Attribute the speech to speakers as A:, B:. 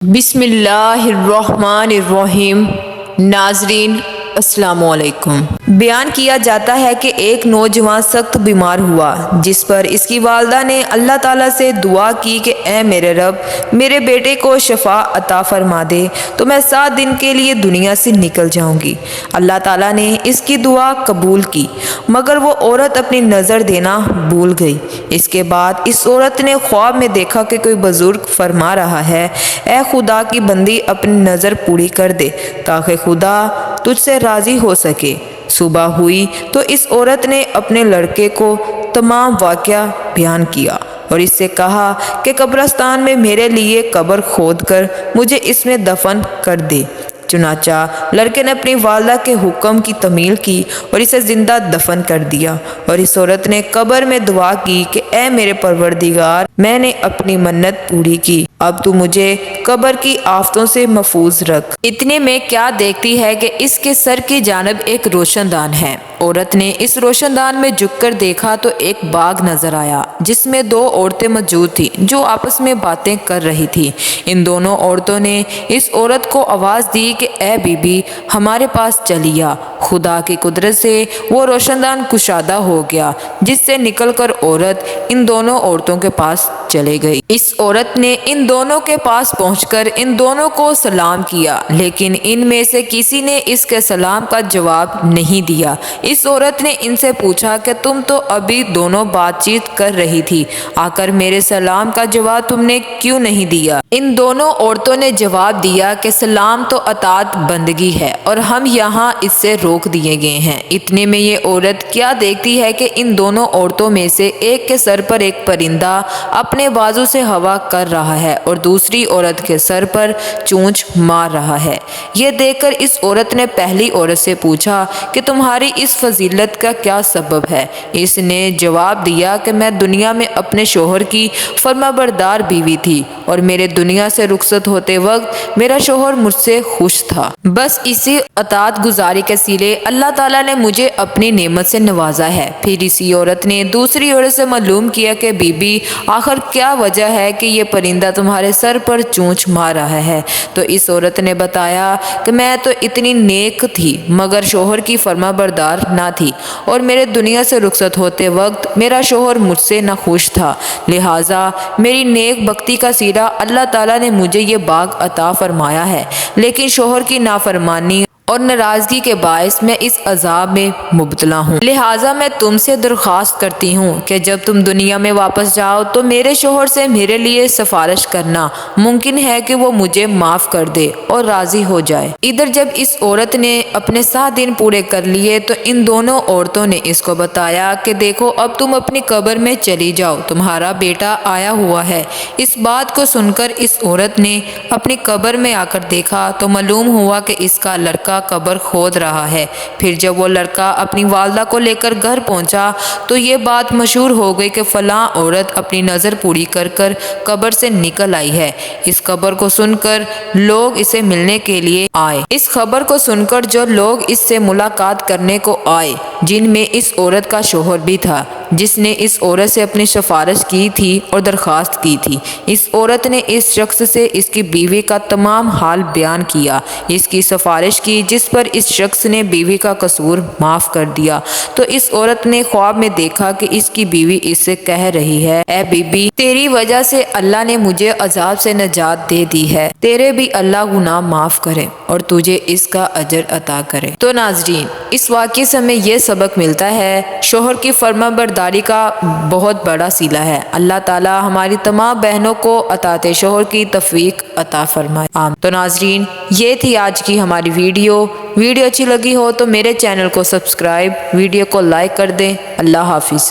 A: بسم اللہ الرحمن الرحیم۔ ناظرین السلام علیکم۔ بیان کیا جاتا ہے کہ ایک نوجوان سخت بیمار ہوا، جس پر اس کی والدہ نے اللہ تعالیٰ سے دعا کی کہ اے میرے رب، میرے بیٹے کو شفا عطا فرما دے تو میں 7 دن کے لیے دنیا سے نکل جاؤں گی۔ اللہ تعالیٰ نے اس کی دعا قبول کی، مگر وہ عورت اپنی نظر دینا بھول گئی۔ اس کے بعد اس عورت نے خواب میں دیکھا کہ کوئی بزرگ فرما رہا ہے، اے خدا کی بندی، اپنی نظر پوری کر دے تاکہ خدا تجھ سے راضی ہو سکے۔ صبح ہوئی تو اس عورت نے اپنے لڑکے کو تمام واقعہ بیان کیا اور اس سے کہا کہ قبرستان میں میرے لیے قبر کھود کر مجھے اس میں دفن کر دے۔ چنانچہ لڑکے نے اپنی والدہ کے حکم کی تعمیل کی اور اسے زندہ دفن کر دیا، اور اس عورت نے قبر میں دعا کی کہ اے میرے پروردگار، میں نے اپنی منت پوری کی، اب تو مجھے قبر کی آفتوں سے محفوظ رکھ۔ اتنے میں کیا دیکھتی ہے کہ اس کے سر کی جانب ایک روشن دان ہے۔ عورت نے اس روشن دان میں جھک کر دیکھا تو ایک باغ نظر آیا جس میں 2 عورتیں موجود تھیں جو آپس میں باتیں کر رہی تھیں۔ ان دونوں عورتوں نے اس عورت کو آواز دی کہ اے بی بی، ہمارے پاس چلی آ۔ خدا کی قدرت سے وہ روشن دان کشادہ ہو گیا، جس سے نکل کر عورت ان دونوں عورتوں کے پاس چلے گئی۔ اس عورت نے ان دونوں کے پاس پہنچ کر ان دونوں کو سلام کیا، لیکن ان میں سے کسی نے اس کے سلام کا جواب نہیں دیا۔ اس عورت نے ان سے پوچھا کہ تم تو ابھی دونوں بات چیت کر رہی تھی، آ کر میرے سلام کا جواب تم نے کیوں نہیں دیا؟ ان دونوں عورتوں نے جواب دیا کہ سلام تو اطاعت بندگی ہے اور ہم یہاں اس سے روک دیے گئے ہیں۔ اتنے میں یہ عورت کیا دیکھتی ہے کہ ان دونوں عورتوں میں سے ایک کے سر پر ایک پرندہ اپنے بازو سے ہوا کر رہا ہے اور دوسری عورت کے سر پر چونچ مار رہا ہے۔ یہ دیکھ کر اس عورت نے پہلی عورت سے پوچھا کہ تمہاری اس فضیلت کا کیا سبب ہے؟ اس نے جواب دیا کہ میں دنیا میں اپنے شوہر کی فرمانبردار بیوی تھی اور میرے دنیا سے رخصت ہوتے وقت میرا شوہر مجھ سے خوش تھا۔ بس اسی اطاعت گزاری کے سلے اللہ تعالیٰ نے مجھے اپنی نعمت سے نوازا ہے۔ پھر اسی عورت نے دوسری عورت سے معلوم کیا کہ بی بی، آخر کیا وجہ ہے کہ یہ پرندہ تمہارے سر پر چونچ مار رہا ہے؟ تو اس عورت نے بتایا کہ میں تو اتنی نیک تھی مگر شوہر کی فرمانبردار نہ تھی، اور میرے دنیا سے رخصت ہوتے وقت میرا شوہر مجھ سے ناخوش تھا، لہٰذا میری نیک بختی کا صلہ اللہ تعالیٰ نے مجھے یہ باغ عطا فرمایا ہے، لیکن شوہر کی نافرمانی اور ناراضگی کے باعث میں اس عذاب میں مبتلا ہوں۔ لہٰذا میں تم سے درخواست کرتی ہوں کہ جب تم دنیا میں واپس جاؤ تو میرے شوہر سے میرے لیے سفارش کرنا، ممکن ہے کہ وہ مجھے معاف کر دے اور راضی ہو جائے۔ ادھر جب اس عورت نے اپنے 7 دن پورے کر لیے تو ان دونوں عورتوں نے اس کو بتایا کہ دیکھو، اب تم اپنی قبر میں چلی جاؤ، تمہارا بیٹا آیا ہوا ہے۔ اس بات کو سن کر اس عورت نے اپنی قبر میں آ کر دیکھا تو معلوم ہوا کہ اس کا لڑکا قبر کھود رہا ہے۔ پھر جب وہ لڑکا اپنی والدہ کو لے کر گھر پہنچا تو یہ بات مشہور ہو گئی کہ فلاں عورت اپنی نظر پوری کر کر قبر سے نکل آئی ہے۔ اس خبر کو سن کر لوگ اسے ملنے کے لیے آئے۔ اس خبر کو سن کر جو لوگ اس سے ملاقات کرنے کو آئے، جن میں اس عورت کا شوہر بھی تھا جس نے اس عورت سے اپنی سفارش کی تھی اور درخواست کی تھی، اس عورت نے اس شخص سے اس کی بیوی کا تمام حال بیان کیا، اس کی سفارش کی، جس پر اس شخص نے بیوی کا قصور معاف کر دیا۔ تو اس عورت نے خواب میں دیکھا کہ اس کی بیوی اس سے کہہ رہی ہے، اے بی بی، تیری وجہ سے اللہ نے مجھے عذاب سے نجات دے دی ہے، تیرے بھی اللہ گناہ معاف کرے اور تجھے اس کا اجر عطا کرے۔ تو ناظرین، اس واقعے سے ہمیں یہ سبق ملتا ہے، شوہر کی فرمانبرداری کا بہت بڑا صلہ ہے۔ اللہ تعالیٰ ہماری تمام بہنوں کو اطاعت شوہر کی توفیق عطا فرمائے۔ تو ناظرین، یہ تھی آج کی ہماری ویڈیو اچھی لگی ہو تو میرے چینل کو سبسکرائب، ویڈیو کو لائک کر دیں۔ اللہ حافظ۔